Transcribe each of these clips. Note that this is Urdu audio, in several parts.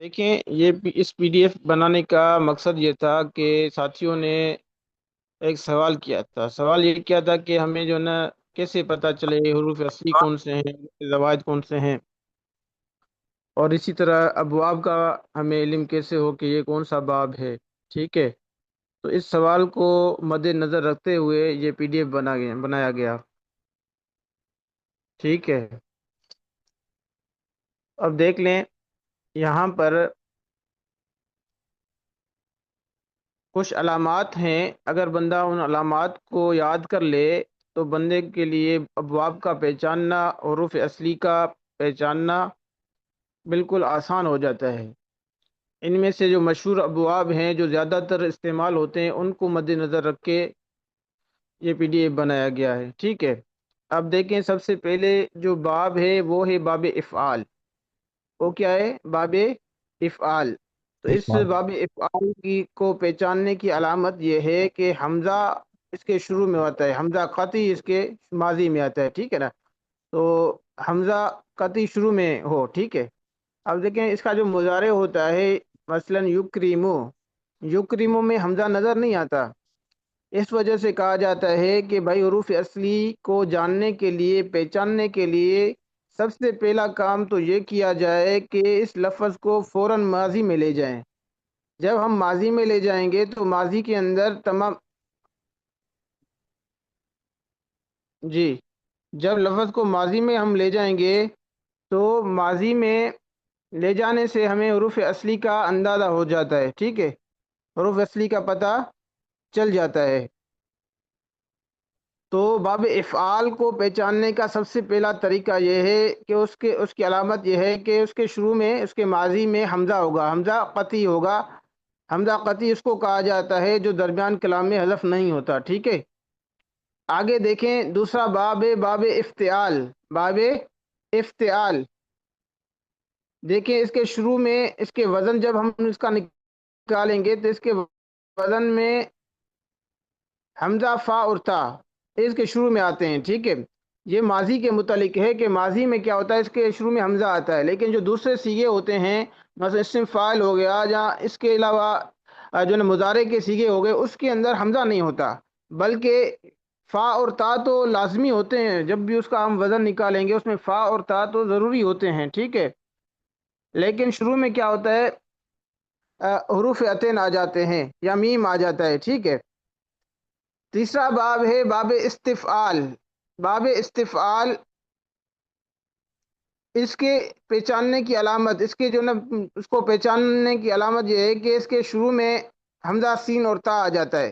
دیکھیں اس پی ڈی ایف بنانے کا مقصد یہ تھا کہ ساتھیوں نے ایک سوال کیا تھا۔ سوال یہ کیا تھا کہ ہمیں جو ہے نا کیسے پتہ چلے حروف اصلی کون سے ہیں، زوائد کون سے ہیں، اور اسی طرح ابواب کا ہمیں علم کیسے ہو کہ یہ کون سا باب ہے۔ ٹھیک ہے، تو اس سوال کو مد نظر رکھتے ہوئے یہ پی ڈی ایف بنایا گیا۔ ٹھیک ہے، اب دیکھ لیں یہاں پر کچھ علامات ہیں، اگر بندہ ان علامات کو یاد کر لے تو بندے کے لیے ابواب کا پہچاننا، حروف اصلی کا پہچاننا بالکل آسان ہو جاتا ہے۔ ان میں سے جو مشہور ابواب ہیں جو زیادہ تر استعمال ہوتے ہیں ان کو مد نظر رکھ کے یہ پی ڈی ایف بنایا گیا ہے۔ ٹھیک ہے، اب دیکھیں سب سے پہلے جو باب ہے وہ ہے باب افعال۔ وہ کیا ہے؟ باب افعال۔ تو اس باب افعال کو پہچاننے کی علامت یہ ہے کہ حمزہ اس کے شروع میں ہوتا ہے، حمزہ قطعی اس کے ماضی میں آتا ہے۔ ٹھیک ہے نا، تو حمزہ قطعی شروع میں ہو۔ ٹھیک ہے، اب دیکھیں اس کا جو مضارع ہوتا ہے، مثلا یکریمو، یکریمو میں حمزہ نظر نہیں آتا۔ اس وجہ سے کہا جاتا ہے کہ بھائی حروف اصلی کو جاننے کے لیے، پہچاننے کے لیے سب سے پہلا کام تو یہ کیا جائے کہ اس لفظ کو فوراً ماضی میں لے جائیں۔ جب ہم ماضی میں لے جائیں گے تو ماضی کے اندر تمام، جی، جب لفظ کو ماضی میں ہم لے جائیں گے تو ماضی میں لے جانے سے ہمیں حروف اصلی کا اندازہ ہو جاتا ہے۔ ٹھیک ہے، حروف اصلی کا پتہ چل جاتا ہے۔ تو باب افعال کو پہچاننے کا سب سے پہلا طریقہ یہ ہے کہ اس کی علامت یہ ہے کہ اس کے شروع میں، اس کے ماضی میں حمزہ ہوگا، حمزہ قطعی ہوگا۔ حمزہ قطعی اس کو کہا جاتا ہے جو درمیان کلام میں حذف نہیں ہوتا۔ ٹھیک ہے، آگے دیکھیں دوسرا باب ہے باب افتعال۔ باب افتعال، دیکھیں اس کے شروع میں اس کے وزن جب ہم اس کا نکالیں گے تو اس کے وزن میں حمزہ، فا اور تا اس کے شروع میں آتے ہیں۔ ٹھیک ہے، یہ ماضی کے متعلق ہے کہ ماضی میں کیا ہوتا ہے، اس کے شروع میں حمزہ آتا ہے، لیکن جو دوسرے سیغے ہوتے ہیں، مثلا اسم فاعل ہو گیا یا اس کے علاوہ جو ہے مضارع کے سیغے ہو گئے، اس کے اندر حمزہ نہیں ہوتا، بلکہ فا اور تا تو لازمی ہوتے ہیں۔ جب بھی اس کا ہم وزن نکالیں گے اس میں فا اور تا تو ضروری ہوتے ہیں۔ ٹھیک ہے، لیکن شروع میں کیا ہوتا ہے، حروف عطین آ جاتے ہیں یا میم آ جاتا ہے۔ ٹھیک ہے، تیسرا باب ہے باب استفعال۔ باب استفعال، اس کے پہچاننے کی علامت، اس کے جو نا اس کو پہچاننے کی علامت یہ ہے کہ اس کے شروع میں حمزہ سین اور تا آ جاتا ہے۔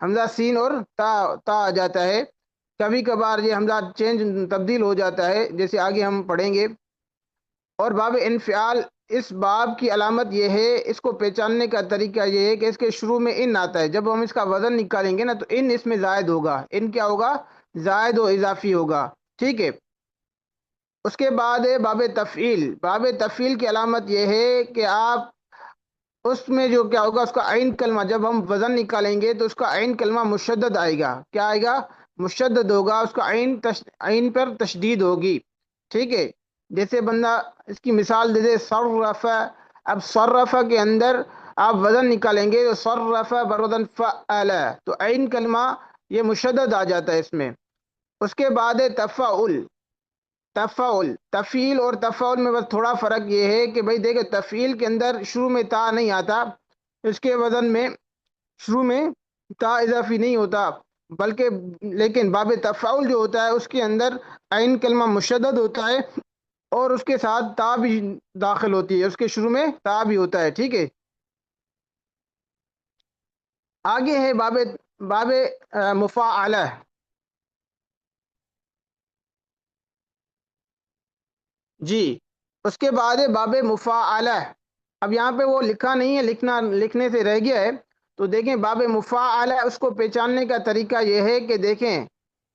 حمزہ سین اور تا آ جاتا ہے۔ کبھی کبھار یہ حمزہ تبدیل ہو جاتا ہے، جیسے آگے ہم پڑھیں گے۔ اور باب انفعال، اس باب کی علامت یہ ہے، اس کو پہچاننے کا طریقہ یہ ہے کہ اس کے شروع میں ان آتا ہے۔ جب ہم اس کا وزن نکالیں گے نا تو ان اس میں زائد ہوگا۔ ان کیا ہوگا؟ زائد و اضافی ہوگا۔ ٹھیک ہے، اس کے بعد ہے باب تفعیل۔ باب تفعیل کی علامت یہ ہے کہ آپ اس میں جو کیا ہوگا، اس کا عین کلمہ جب ہم وزن نکالیں گے تو اس کا عین کلمہ مشدد آئے گا۔ کیا آئے گا؟ مشدد ہوگا، اس کا عین پر تشدید ہوگی۔ ٹھیک ہے، جیسے بندہ اس کی مثال دے دے صرف۔ اب صرف کے اندر آپ وزن نکالیں گے تو صرف بروزن فعل، تو عین کلمہ یہ مشدد آ جاتا ہے اس میں۔ اس کے بعد ہے تفعل۔ تفعل، تفعیل اور تفعل میں بس تھوڑا فرق یہ ہے کہ بھئی دیکھیں تفعیل کے اندر شروع میں تا نہیں آتا، اس کے وزن میں شروع میں تا اضافی نہیں ہوتا، بلکہ لیکن باب تفعل جو ہوتا ہے اس کے اندر عین کلمہ مشدد ہوتا ہے اور اس کے ساتھ تا بھی داخل ہوتی ہے، اس کے شروع میں تا بھی ہوتا ہے۔ ٹھیک ہے، آگے ہے باب مفاعلہ۔ جی، اس کے بعد ہے باب مفاعلہ۔ اب یہاں پہ وہ لکھا نہیں ہے، لکھنے سے رہ گیا ہے، تو دیکھیں باب مفاعلہ، اس کو پہچاننے کا طریقہ یہ ہے کہ دیکھیں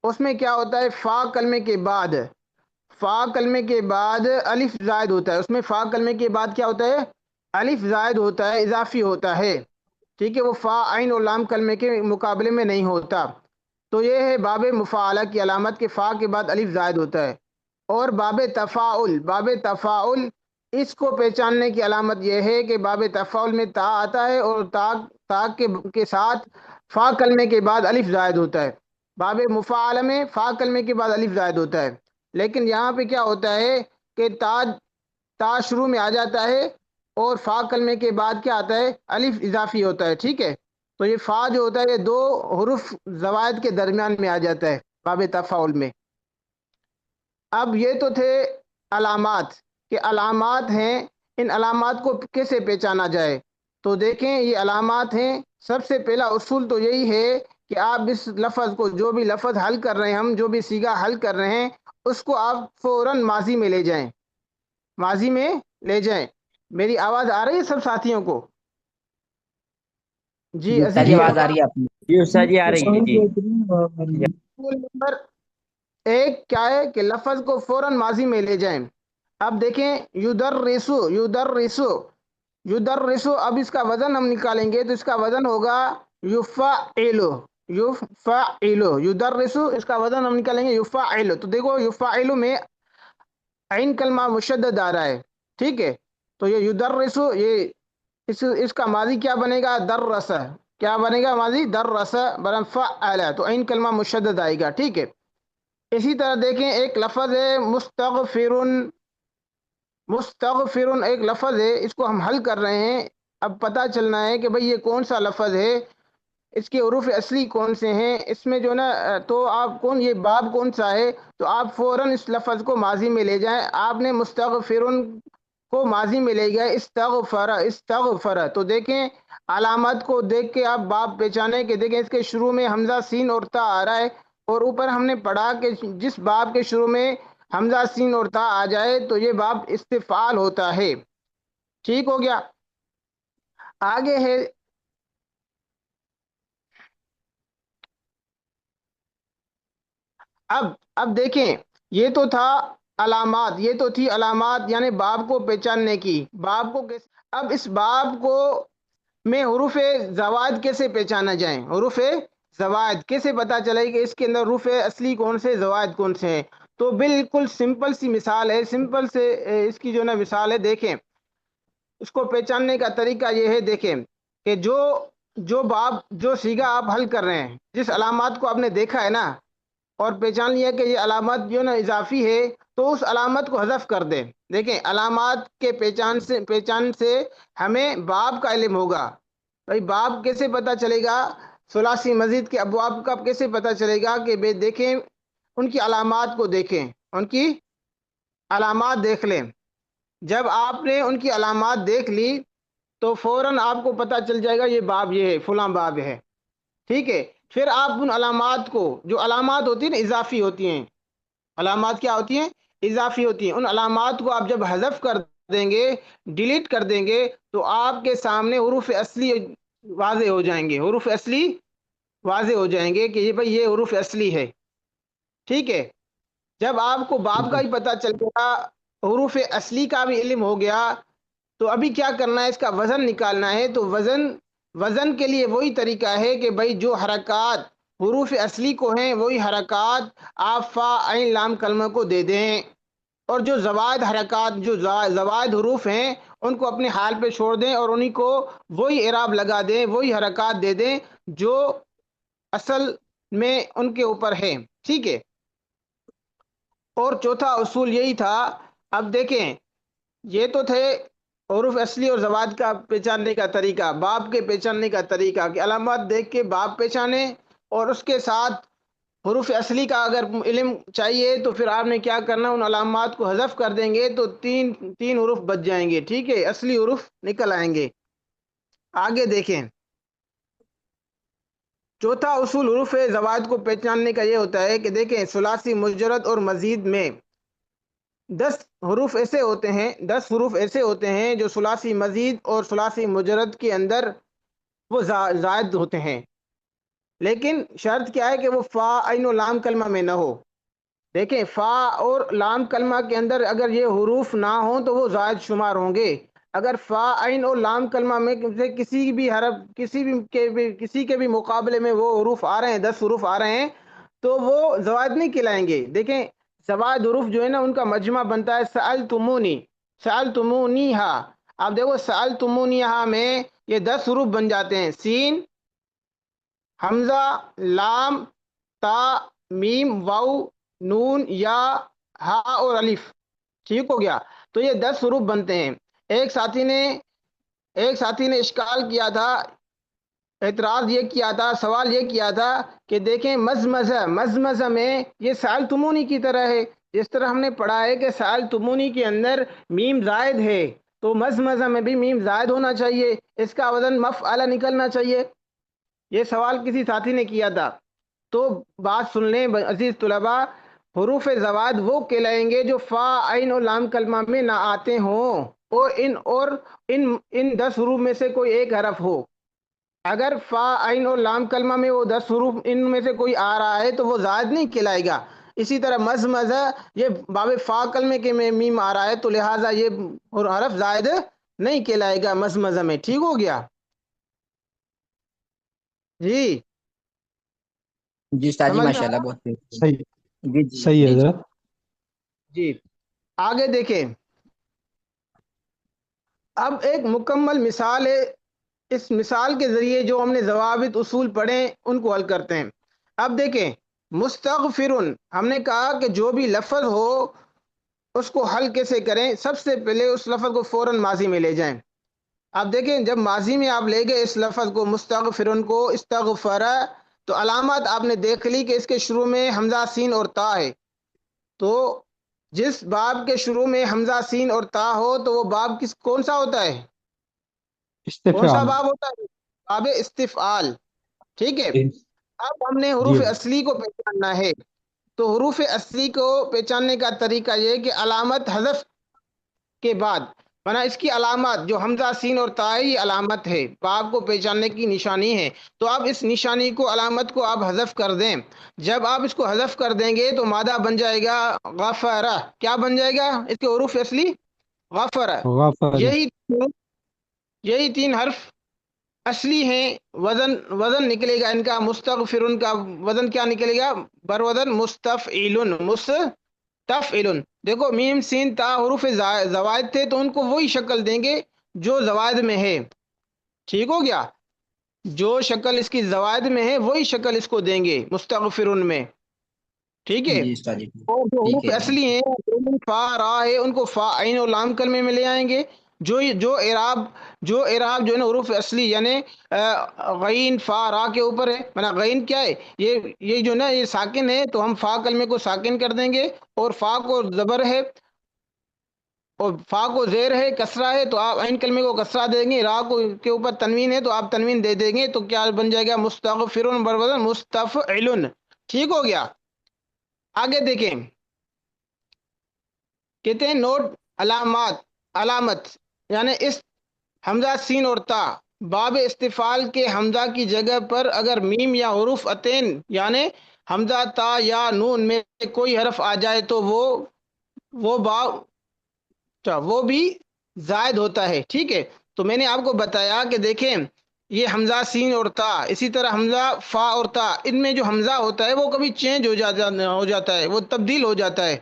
اس میں کیا ہوتا ہے، فا کلمے کے بعد، فا کلمے کے بعد الف زائد ہوتا ہے۔ اس میں فا کلمے کے بعد کیا ہوتا ہے؟ الف زائد ہوتا ہے، اضافی ہوتا ہے۔ ٹھیک ہے، وہ فا عین اور لام کلمے کے مقابلے میں نہیں ہوتا۔ تو یہ ہے باب مفاعلہ کی علامت کہ فا کے بعد الف زائد ہوتا ہے۔ اور باب تفاعل، باب تفاعل اس کو پہچاننے کی علامت یہ ہے کہ باب تفاعل میں تا آتا ہے اور تا کے ساتھ فا کلمے کے بعد الف زائد ہوتا ہے. باب مفاعلہ میں فا کلمے کے بعد الف زائد ہوتا ہے، لیکن یہاں پہ کیا ہوتا ہے کہ تا شروع میں آ جاتا ہے اور فا کلمے کے بعد کیا آتا ہے، الف اضافی ہوتا ہے. ٹھیک ہے، تو یہ فا جو ہوتا ہے یہ دو حروف زوائد کے درمیان میں آ جاتا ہے باب تفاعل میں. اب یہ تو تھے علامات کہ علامات ہیں، ان علامات کو کیسے پہچانا جائے. تو دیکھیں یہ علامات ہیں. سب سے پہلا اصول تو یہی ہے کہ آپ اس لفظ کو، جو بھی لفظ حل کر رہے ہیں ہم، جو بھی صیغہ حل کر رہے ہیں، اس کو آپ فوراً ماضی میں لے جائیں، ماضی میں لے جائیں. میری آواز آ رہی ہے سب ساتھیوں کو؟ جی جی استاد عزیز جی، آواز طلبہ، آ رہی ہے آپ کی؟ جی استاد جی، آ رہی ہے جی. اصول نمبر ایک کیا ہے کہ لفظ کو فوراً ماضی میں لے جائیں. اب دیکھیں یدرسو، یدرسو، یدرسو، اب اس کا وزن ہم نکالیں گے تو اس کا وزن ہوگا یفعلو، یفعلو، یدرسو، اس کا وزن ہم نکالیں گے یفعلو. تو دیکھو یفعلو میں عین کلمہ مشدد آ رہا ہے. ٹھیک ہے، تو یہ یدرسو، یہ اس کا ماضی کیا بنے گا، درس. کیا بنے گا ماضی؟ درس برم فعل، تو عین کلمہ مشدد آئے گا. ٹھیک ہے، اسی طرح دیکھیں ایک لفظ ہے مستغفرن، مستغفرن ایک لفظ ہے، اس کو ہم حل کر رہے ہیں. اب پتہ چلنا ہے کہ بھئی یہ کون سا لفظ ہے، اس کے حروف اصلی کون سے ہیں، اس میں جو نا تو آپ یہ باب کون سا ہے، تو آپ فوراً اس لفظ کو ماضی میں لے جائیں. آپ نے مستغفرن کو ماضی میں لے گئے استغفر، استغفر. تو دیکھیں علامات کو دیکھ کے آپ باب پہچانے کہ دیکھیں اس کے شروع میں حمزہ سین اور تا آ رہا ہے، اور اوپر ہم نے پڑھا کہ جس باب کے شروع میں حمزہ سین اور تا آ جائے تو یہ باب استفعال ہوتا ہے. ٹھیک ہو گیا؟ آگے ہے اب دیکھیں یہ تو تھا علامات، یہ تو تھی علامات یعنی باب کو پہچاننے کی. باب کو اب اس باب کو میں حروف زوائد کیسے پہچانا جائیں، حروف زوائد کیسے پتا چلے کہ اس کے اندر حروف اصلی کون سے، زوائد کون سے ہیں. تو بالکل سمپل سی مثال ہے، سمپل سے اس کی جو نا مثال ہے. دیکھیں اس کو پہچاننے کا طریقہ یہ ہے، دیکھیں کہ جو باب، جو صیغہ آپ حل کر رہے ہیں، جس علامات کو آپ نے دیکھا ہے نا اور پہچان لیا کہ یہ علامت جو نا اضافی ہے، تو اس علامت کو حذف کر دیں. دیکھیں علامات کے پہچان سے ہمیں باب کا علم ہوگا. بھائی باب کیسے پتا چلے گا، ثلاثی مزید کے ابواب کا کیسے پتا چلے گا کہ دیکھیں ان کی علامات کو دیکھیں، ان کی علامات دیکھ لیں. جب آپ نے ان کی علامات دیکھ لی تو فوراً آپ کو پتا چل جائے گا یہ باب، یہ ہے فلاں باب ہے. ٹھیک ہے، پھر آپ ان علامات کو، جو علامات ہوتی ہیں نا اضافی ہوتی ہیں، علامات کیا ہوتی ہیں، اضافی ہوتی ہیں، ان علامات کو آپ جب حذف کر دیں گے، ڈیلیٹ کر دیں گے، تو آپ کے سامنے حروف اصلی واضح ہو جائیں گے، حروف اصلی واضح ہو جائیں گے کہ یہ بھئی یہ حروف اصلی ہے. ٹھیک ہے، جب آپ کو باب کا ہی پتا چل گیا، حروف اصلی کا بھی علم ہو گیا، تو ابھی کیا کرنا ہے، اس کا وزن نکالنا ہے. تو وزن کے لیے وہی طریقہ ہے کہ بھئی جو حرکات حروف اصلی کو ہیں وہی حرکات آپ فا عین لام کلمہ کو دے دیں، اور جو زوائد حرکات، جو زوائد حروف ہیں ان کو اپنے حال پہ چھوڑ دیں اور انہی کو وہی اعراب لگا دیں، وہی حرکات دے دیں جو اصل میں ان کے اوپر ہے. ٹھیک ہے، اور چوتھا اصول یہی تھا. اب دیکھیں یہ تو تھے حروف اصلی اور زوائد کا پہچاننے کا طریقہ، باب کے پہچاننے کا طریقہ کہ علامات دیکھ کے باب پہچانے، اور اس کے ساتھ حروف اصلی کا اگر علم چاہیے تو پھر آپ نے کیا کرنا، ان علامات کو حذف کر دیں گے تو تین حروف بچ جائیں گے. ٹھیک ہے، اصلی حروف نکل آئیں گے. آگے دیکھیں چوتھا اصول حروف زوائد کو پہچاننے کا یہ ہوتا ہے کہ دیکھیں ثلاثی مجرد اور مزید میں 10 حروف ایسے ہوتے ہیں جو ثلاثی مزید اور ثلاثی مجرد کے اندر وہ زائد ہوتے ہیں، لیکن شرط کیا ہے کہ وہ فا عین و لام کلمہ میں نہ ہو. دیکھیں فا اور لام کلمہ کے اندر اگر یہ حروف نہ ہوں تو وہ زائد شمار ہوں گے. اگر فا عین اور لام کلمہ میں سے کسی بھی حرف، کسی کے بھی مقابلے میں وہ حروف آ رہے ہیں، 10 حروف آ رہے ہیں، تو وہ زوائد نہیں کہلائیں گے. دیکھیں زوائد حروف جو ہے نا ان کا مجمع بنتا ہے سألتمونی، سألتمونیہا، آپ دیکھو سألتمونیہا میں یہ 10 حروف بن جاتے ہیں، سین، حمزہ، لام، تا، میم، واو، نون، یا، ہا اور الف، ٹھیک ہو گیا؟ تو یہ 10 حروف بنتے ہیں۔ ایک ساتھی نے اشکال کیا تھا، اعتراض یہ کیا تھا، سوال یہ کیا تھا کہ دیکھیں مزمزہ میں یہ سألتمونی کی طرح ہے، جس طرح ہم نے پڑھا ہے کہ سألتمونی کے اندر میم زائد ہے، تو مزمزہ میں بھی میم زائد ہونا چاہیے، اس کا وزن مفعلہ نکلنا چاہیے۔ یہ سوال کسی ساتھی نے کیا تھا۔ تو بات سن لیں عزیز طلباء، حروف زوائد وہ کہلائیں گے جو فا، عین اور لام کلمہ میں نہ آتے ہوں، اور ان 10 حروف میں سے کوئی ایک حرف ہو۔ اگر فا، عین اور لام کلمہ میں وہ 10 حروف ان میں سے کوئی آ رہا ہے تو وہ زائد نہیں کہلائے گا۔ اسی طرح مزمزہ، یہ باب فا کلمے کے میں میم آ رہا ہے تو لہٰذا یہ حرف زائد نہیں کہلائے گا مزمزہ میں، ٹھیک ہو گیا جی؟ جی استاد جی سمجھ میں ماشاء اللہ آیا؟ بہت صحیح جی جی صحیح ہے جی حضرت۔ جی آگے دیکھیں، اب ایک مکمل مثال ہے، اس مثال کے ذریعے جو ہم نے ضوابط اصول پڑھے ان کو حل کرتے ہیں۔ اب دیکھیں، مستغفرن، ہم نے کہا کہ جو بھی لفظ ہو اس کو حل کیسے کریں؟ سب سے پہلے اس لفظ کو فوراً ماضی میں لے جائیں۔ اب دیکھیں، جب ماضی میں آپ لے گئے اس لفظ کو، مستغفرن کو، استغفرہ، تو علامات آپ نے دیکھ لی کہ اس کے شروع میں حمزہ، سین اور تا ہے۔ تو جس باب کے شروع میں حمزہ، سین اور تا ہو تو وہ باب کون سا ہوتا ہے؟ کون سا استفعال۔ باب ہوتا ہے؟ باب استفعال، ٹھیک ہے؟ جی اب ہم نے جی حروف حضرت۔ اصلی کو پہچاننا ہے، تو حروف اصلی کو پہچاننے کا طریقہ یہ کہ علامت حذف کے بعد، مانا اس کی علامات جو حمزہ، سین اور تا ہے، یہ علامت ہے، باب کو پہچاننے کی نشانی ہے۔ تو اب اس نشانی کو، علامت کو آپ حذف کر دیں۔ جب آپ اس کو حذف کر دیں گے تو مادہ بن جائے گا غفرہ۔ کیا بن جائے گا اس کے حروف اصلی؟ غفرہ۔ غفر۔ یہی یہی 3 حرف اصلی ہیں، وزن نکلے گا ان کا، مستغفرن کا وزن کیا نکلے گا؟ بروزن مستفعلن، مستفعلن۔ دیکھو میم، سین، تا حروف زوائد تھے تو ان کو وہی شکل دیں گے جو زوائد میں ہے، ٹھیک ہو گیا؟ جو شکل اس کی زوائد میں ہے وہی شکل اس کو دیں گے مستغفرن میں، ٹھیک ہے؟ جی استاد جی اور جو ٹھیک حروف ہے اصلی ہیں، فا، را ہے، ان کو فا، عین اور لام کلمے میں لے آئیں گے۔ جو اعراب جو ہے نا حروف اصلی، یعنی غین، فا، را کے اوپر ہے، مانا غین کیا ہے؟ یہ جو نا یہ ساکن ہے تو ہم فا کلمے کو ساکن کر دیں گے، اور فا کو زبر ہے اور فا کو زیر ہے، کسرہ ہے تو آپ عین کلمے کو کسرہ دیں گے، را کو کے اوپر تنوین ہے تو آپ تنوین دے دیں گے، تو کیا بن جائے گا؟ مستغفرن بروزن مستفعلن، ٹھیک ہو گیا؟ آگے دیکھیں، کہتے ہیں نوٹ، علامت، یعنی اس حمزہ، سین اور تا، باب استفعال کے حمزہ کی جگہ پر اگر میم یا حروف اتین یعنی حمزہ، تا یا نون میں کوئی حرف آ جائے تو وہ باب وہ بھی زائد ہوتا ہے، ٹھیک ہے؟ تو میں نے آپ کو بتایا کہ دیکھیں، یہ حمزہ، سین اور تا، اسی طرح حمزہ، فا اور تا، ان میں جو حمزہ ہوتا ہے وہ کبھی چینج ہو جاتا ہے، وہ تبدیل ہو جاتا ہے۔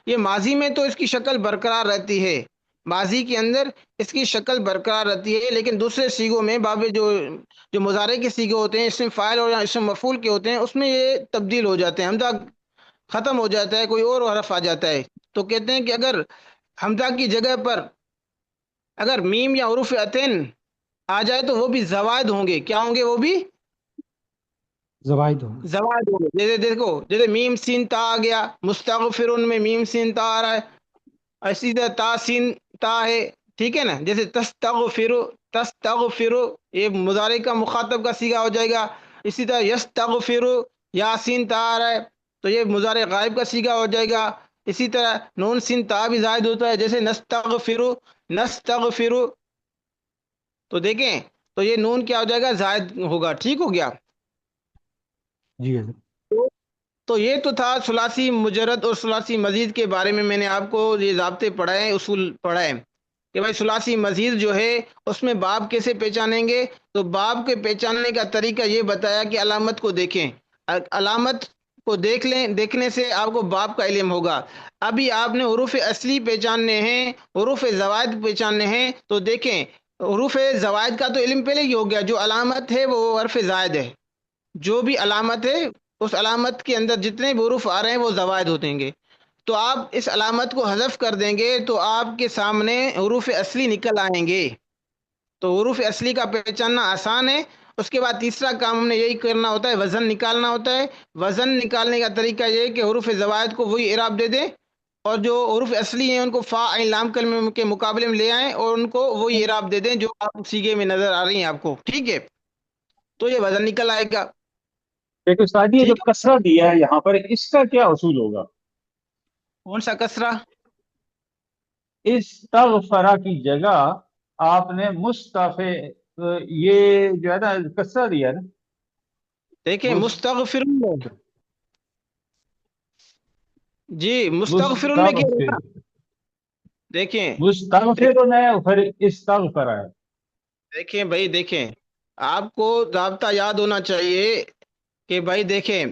یہ ماضی میں تو اس کی شکل برقرار رہتی ہے، ماضی کے اندر اس کی شکل برقرار رہتی ہے، لیکن دوسرے سیگوں میں، باب جو مضارع کے سیگے ہوتے ہیں، اسم فاعل اور اسم مفعول کے ہوتے ہیں، اس میں یہ تبدیل ہو جاتے ہیں، حمزہ ختم ہو جاتا ہے، کوئی اور حرف آ جاتا ہے۔ تو کہتے ہیں کہ اگر حمزہ کی جگہ پر اگر میم یا حروف عطن آ جائے تو وہ بھی زوائد ہوں گے، کیا ہوں گے؟ وہ بھی زوائد ہوں گے۔ زوائد ہوں گے۔ جیسے دیکھو، جیسے میم، سین، تا آ گیا، مستغفرن میں میم، سین، تا آ رہا ہے، اسی طرح تا، سین، تا ہے، ٹھیک ہے نا؟ جیسے تستغفر، یہ مضارع کا مخاطب کا صیغہ ہو جائے گا۔ اسی طرح یستغفر، یاسین، تا آ رہا ہے تو یہ مضارع غائب کا صیغہ ہو جائے گا۔ اسی طرح نون، سین، تا بھی زائد ہوتا ہے، جیسے نستغفر، تو دیکھیں تو یہ نون کیا ہو جائے گا؟ زائد ہوگا، ٹھیک ہو گیا؟ جی حضرت۔ تو یہ تو تھا ثلاثی مجرد اور ثلاثی مزید کے بارے میں نے آپ کو یہ ضابطے پڑھائے، اصول پڑھائے کہ بھائی ثلاثی مزید جو ہے اس میں باب کیسے پہچانیں گے؟ تو باب کے پہچاننے کا طریقہ یہ بتایا کہ علامت کو دیکھیں، علامت کو دیکھ لیں، دیکھنے سے آپ کو باب کا علم ہوگا۔ ابھی آپ نے حروف اصلی پہچاننے ہیں، حروف زوائد پہچاننے ہیں، تو دیکھیں حروف زوائد کا تو علم پہلے ہی ہو گیا، جو علامت ہے وہ حرف زائد ہے، جو بھی علامت ہے اس علامت کے اندر جتنے بھی حروف آ رہے ہیں وہ زوائد ہوتے ہیں۔ تو آپ اس علامت کو حذف کر دیں گے تو آپ کے سامنے حروف اصلی نکل آئیں گے۔ تو حروف اصلی کا پہچاننا آسان ہے۔ اس کے بعد تیسرا کام ہم نے یہی کرنا ہوتا ہے، وزن نکالنا ہوتا ہے۔ وزن نکالنے کا طریقہ یہ ہے کہ حروف زوائد کو وہی اعراب دے دیں، اور جو حروف اصلی ہیں ان کو فا عین لام کلمے کے مقابلے میں لے آئیں اور ان کو وہی اعراب دے دیں جو آپ سیگے میں نظر آ رہی ہیں آپ کو، ٹھیک ہے؟ تو یہ وزن نکل آئے گا۔ ایک استاد جی، یہ جو ٹھیک ہے، کسرہ دیا ہے یہاں پر، اس کا کیا اصول ہوگا؟ کون سا کسرہ؟ استغفرہ کی جگہ آپ نے یہ جو ہے نا کسرہ دیا ہے نا، دیکھیں مستغفر میں، جی مستغفر میں کیا مستغفر ہوگا؟ دیکھیں مستغفر ہے، پھر استغفرہ ہے۔ دیکھیں بھائی، دیکھیں آپ کو ضابطہ یاد ہونا چاہیے کہ بھائی دیکھیں،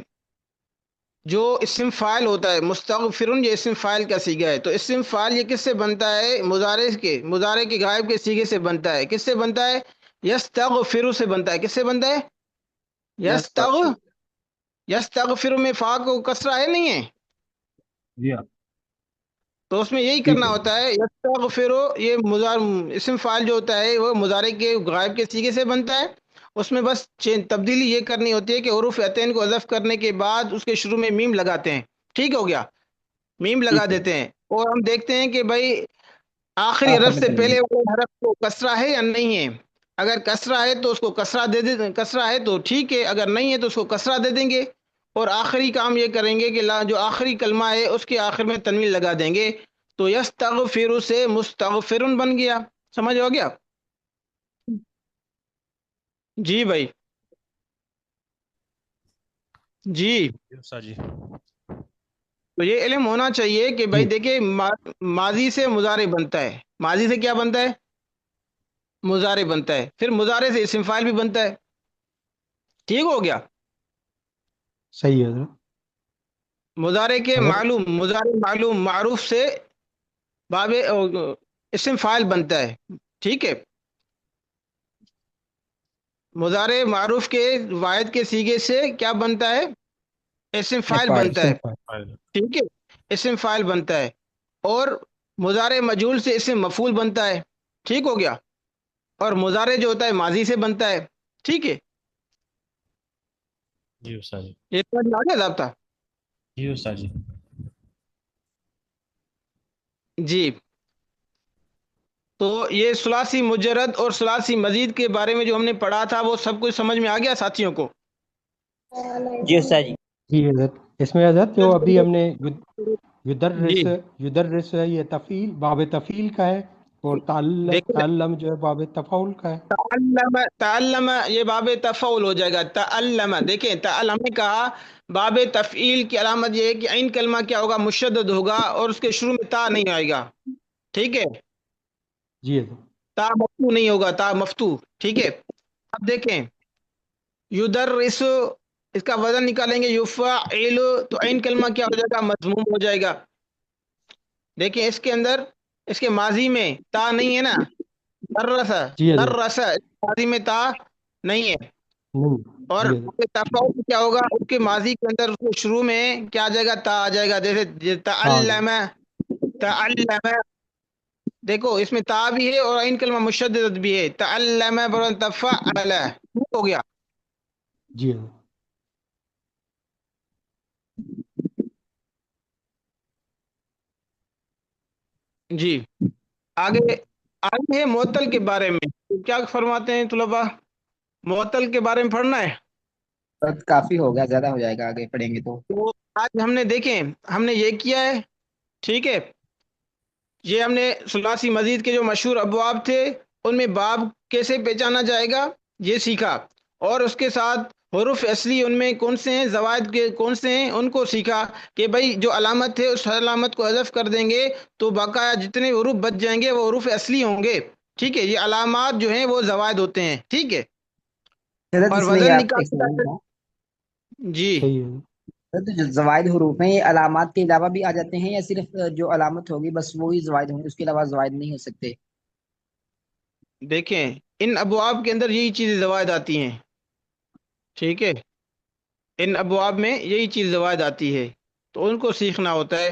جو اسم فاعل ہوتا ہے مستغفرن، یہ اسم فاعل کا صیغہ ہے۔ تو اسم فاعل یہ کس سے بنتا ہے؟ مضارع کے غائب کے صیغے سے بنتا ہے۔ کس سے بنتا ہے؟ یستغفر سے بنتا ہے۔ کس سے بنتا ہے؟ یستغفر یستغفر میں فا کو کسرہ ہے نہیں ہے؟ جی ہاں، تو اس میں یہی ٹھیک کرنا ہے ہوتا ہے، یستغفر یہ اسم فاعل جو ہوتا ہے وہ مضارع کے غائب کے صیغے سے بنتا ہے۔ اس میں بس تبدیلی یہ کرنی ہوتی ہے کہ حروف عطین کو حذف کرنے کے بعد اس کے شروع میں میم لگاتے ہیں، ٹھیک ہو گیا؟ میم لگا ٹھیک ہے، دیتے ہیں اور ہم دیکھتے ہیں کہ بھائی آخری آخر حرف میں سے تنوین۔ پہلے والے حرف کو کسرہ ہے یا نہیں ہے۔ اگر کسرہ ہے تو اس کو کسرہ دے دیں، کسرہ ہے تو ٹھیک ہے، اگر نہیں ہے تو اس کو کسرہ دے دیں گے، اور آخری کام یہ کریں گے کہ جو آخری کلمہ ہے اس کے آخر میں تنوین لگا دیں گے، تو یستغفر سے مستغفرن بن گیا۔ سمجھ ہو گیا؟ جی بھائی، جی استاد جی، تو یہ علم ہونا چاہیے کہ بھائی جی دیکھیں ماضی سے مضارع بنتا ہے، ماضی سے کیا بنتا ہے؟ مضارع بنتا ہے، پھر مضارع سے اسم فاعل بھی بنتا ہے، ٹھیک ہو گیا؟ صحیح ہے حضرت۔ مضارع کے اگر معلوم، مضارع معلوم معروف سے باب اسم فاعل بنتا ہے، ٹھیک ہے؟ مضارع معروف کے واحد کے صیغے سے کیا بنتا ہے؟ اسم فاعل فاعل بنتا ہے، اسم فاعل، ٹھیک ہے؟ اسم فاعل بنتا ہے، اور مضارع مجہول سے اسم مفعول بنتا ہے، ٹھیک ہو گیا؟ اور مضارع جو ہوتا ہے ماضی سے بنتا ہے، ٹھیک ہے؟ جی استاد جی، یہ سمجھ میں آ گیا ضابطہ؟ جی استاد جی، جی، تو یہ ثلاثی مجرد اور ثلاثی مزید کے بارے میں جو ہم نے پڑھا تھا وہ سب کچھ سمجھ میں آ گیا ساتھیوں کو؟ جی استاد جی۔ جی حضرت، اس میں حضرت جو ابھی ہم نے جی یدرس ہے، یہ تفعیل باب تفعیل کا ہے، اور دیکھیں، تعلم جو ہے باب تفاعل کا ہے۔ تعلم یہ باب تفعول ہو جائے گا، تعلم، دیکھیں ہم نے کہا باب تفعیل کی علامت یہ ہے کہ عین کلمہ کیا ہوگا؟ مشدد ہوگا، اور اس کے شروع میں تا نہیں آئے گا، ٹھیک ہے؟ جی حضرت، تا مفتو نہیں ہوگا، تا مفتو، ٹھیک ہے؟ اب دیکھیں یدرس، اس کا وزن نکالیں گے، یفعل، تو عین کلمہ کیا ہو جائے گا؟ مضموم ہو جائے گا۔ دیکھیں اس کے اندر، اس کے ماضی میں تا نہیں ہے نا، درس، جی حضرت، درس ماضی میں تا نہیں ہے، نہیں، اور جی حضرت، تفاعل کیا ہوگا؟ اس کے ماضی کے اندر اس کے شروع میں کیا آ جائے گا؟ تا آ جائے گا، جیسے ہاں جی، تعلم، تعلم، دیکھو اس میں تا بھی ہے اور عین کلمہ مشدد بھی ہے، تعلم برن تفعل، ہو گیا؟ جی حضرت، جی، آگے آگے ہے معطل کے بارے میں، کیا فرماتے ہیں طلباء؟ معطل کے بارے میں پڑھنا ہے؟ بس کافی ہو گیا، زیادہ ہو جائے گا آگے پڑھیں گے تو۔ تو آج ہم نے دیکھیں، ہم نے یہ کیا ہے، ٹھیک ہے؟ یہ ہم نے ثلاثی مزید کے جو مشہور ابواب تھے ان میں باب کیسے پہچانا جائے گا یہ سیکھا، اور اس کے ساتھ حروف اصلی ان میں کون سے ہیں، زوائد کے کون سے ہیں ان کو سیکھا، کہ بھائی جو علامت ہے اس علامت کو حذف کر دیں گے تو باقاعدہ جتنے حروف بچ جائیں گے وہ حروف اصلی ہوں گے، ٹھیک ہے؟ یہ علامات جو ہیں وہ زوائد ہوتے ہیں، ٹھیک ہے؟ حضرت اور اس میں یہ وزن آپ ایک نکالنے سوال کا، تھا، جی صحیح ہے، تو جو زوائد حروف ہیں یہ علامات کے علاوہ بھی آ جاتے ہیں یا صرف جو علامت ہوگی بس وہی زوائد ہوں گے، اس کے علاوہ زوائد نہیں ہو سکتے؟ دیکھیں ان ابواب کے اندر یہی چیزیں زوائد آتی ہیں، ٹھیک ہے، ان ابواب میں یہی چیز زوائد آتی ہے، تو ان کو سیکھنا ہوتا ہے،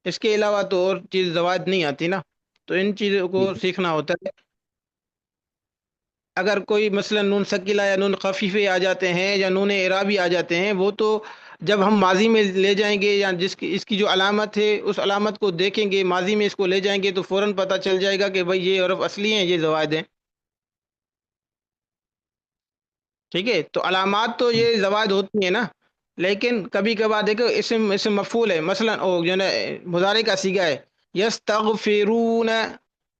اس کے علاوہ تو اور چیز زوائد نہیں آتی نا، تو ان چیزوں کو سیکھنا ہوتا ہے۔ اگر کوئی مثلا نون ثقیلہ یا نون خفیفے آ جاتے ہیں یا نون اعرابی آ جاتے ہیں، وہ تو جب ہم ماضی میں لے جائیں گے یا اس کی جو علامت ہے اس علامت کو دیکھیں گے، ماضی میں اس کو لے جائیں گے تو فوراً پتہ چل جائے گا کہ بھائی یہ حرف اصلی ہیں، یہ زوائد ہیں، ٹھیک ہے۔ تو علامات تو یہ زوائد ہوتی ہیں نا، لیکن کبھی کبھار دیکھو اسم مفعول ہے، مثلا جو ہے نا مضارع کا صیغہ ہے، یستغفرون،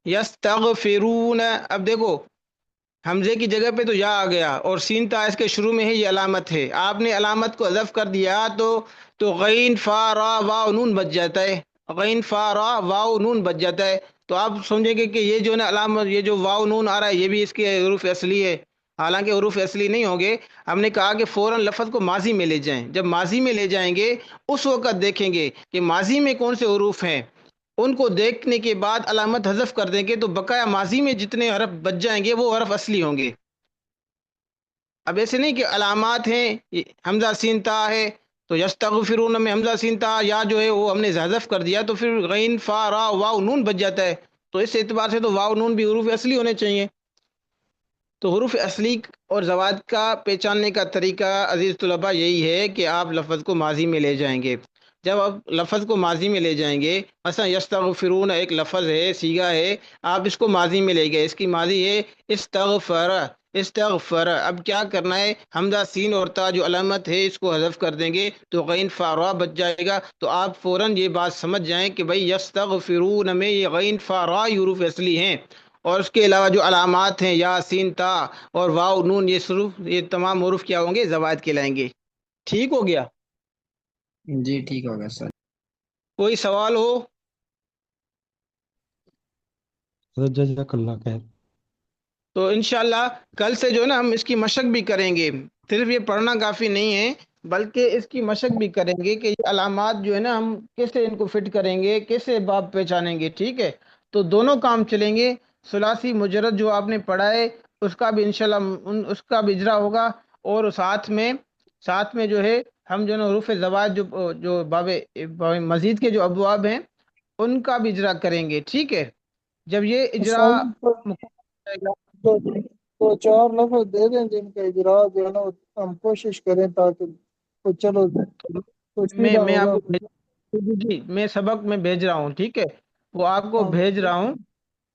یستغفرون، اب دیکھو حمزے کی جگہ پہ تو یا آ گیا اور سین تا اس کے شروع میں ہے، یہ علامت ہے، آپ نے علامت کو حذف کر دیا تو غین فا را واو نون بچ جاتا ہے، غین فا را واو نون بچ جاتا ہے، تو آپ سمجھیں گے کہ یہ جو ہے نا علامت، یہ جو واو نون آ رہا ہے یہ بھی اس کے حروف اصلی ہے، حالانکہ حروف اصلی نہیں ہوں گے۔ ہم نے کہا کہ فوراً لفظ کو ماضی میں لے جائیں، جب ماضی میں لے جائیں گے اس وقت دیکھیں گے کہ ماضی میں کون سے حروف ہیں، ان کو دیکھنے کے بعد علامت حذف کر دیں گے تو بقایا ماضی میں جتنے حرف بچ جائیں گے وہ حرف اصلی ہوں گے۔ اب ایسے نہیں کہ علامات ہیں حمزہ سین تا ہے تو یستغفرون میں حمزہ سین تا یا جو ہے وہ ہم نے حذف کر دیا تو پھر غین فا را واو نون بچ جاتا ہے، تو اس اعتبار سے تو واو نون بھی حروف اصلی ہونے چاہیے۔ تو حروف اصلی اور زوائد کا پہچاننے کا طریقہ عزیز طلباء یہی ہے کہ آپ لفظ کو ماضی میں لے جائیں گے، جب آپ لفظ کو ماضی میں لے جائیں گے، مثلا یستغفرون ایک لفظ ہے، صیغہ ہے، آپ اس کو ماضی میں لے گئے، اس کی ماضی ہے استغفر، استغفر، اب کیا کرنا ہے، حمزہ سین اور تا جو علامت ہے اس کو حذف کر دیں گے تو غین فا را بچ جائے گا، تو آپ فوراً یہ بات سمجھ جائیں کہ بھائی یستغفرون میں یہ غین فا را حروف اصلی ہیں، اور اس کے علاوہ جو علامات ہیں یا سین تا اور واو نون یہ تمام حروف کیا ہوں گے، زوائد کہلائیں گے۔ ٹھیک ہو گیا؟ جی ٹھیک ہوگا سر۔ کوئی سوال ہو؟ جزاک اللہ خیر۔ تو انشاءاللہ کل سے جو ہے نا ہم اس کی مشق بھی کریں گے، صرف یہ پڑھنا کافی نہیں ہے بلکہ اس کی مشق بھی کریں گے کہ یہ علامات جو ہے نا ہم کیسے ان کو فٹ کریں گے، کیسے باب پہچانیں گے، ٹھیک ہے۔ تو دونوں کام چلیں گے، ثلاثی مجرد جو آپ نے پڑھا ہے اس کا بھی انشاءاللہ اس کا بھی اجرا ہوگا، اور ساتھ میں جو ہے ہم جو ہے نا حروف زوائد جو باب مزید کے جو ابواب ہیں ان کا بھی اجرا کریں گے، ٹھیک ہے۔ جب یہ اجرا مکمل ہو جائے گا، تو تو چار لفظ دے دیں جن کا اجرا جو ہے نا ہم کوشش کریں تاکہ تو چلو میں پوشیدہ میں آپ ہوگا۔ کو جی میں سبق میں بھیج رہا ہوں، ٹھیک ہے، وہ آپ کو بھیج رہا ہوں،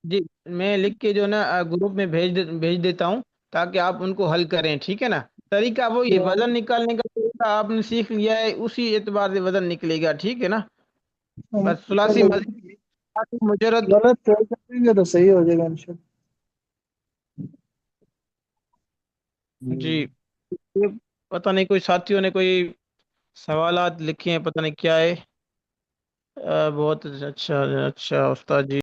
جی میں لکھ کے جو ہے نا گروپ میں بھیج دیتا ہوں تاکہ آپ ان کو حل کریں، ٹھیک ہے نا۔ طریقہ وہی ہے، وزن نکالنے کا طریقہ آپ نے سیکھ لیا ہے، اسی اعتبار سے وزن نکلے گا، ٹھیک ہے نا۔ بس ثلاثی مجرد غلط ٹرائی کریں گے تو صحیح ہو جائے گا انشاءاللہ۔ جی یہ پتہ نہیں کوئی ساتھیوں نے کوئی سوالات لکھے ہیں، پتہ نہیں کیا ہے۔ بہت اچھا اچھا استاد جی۔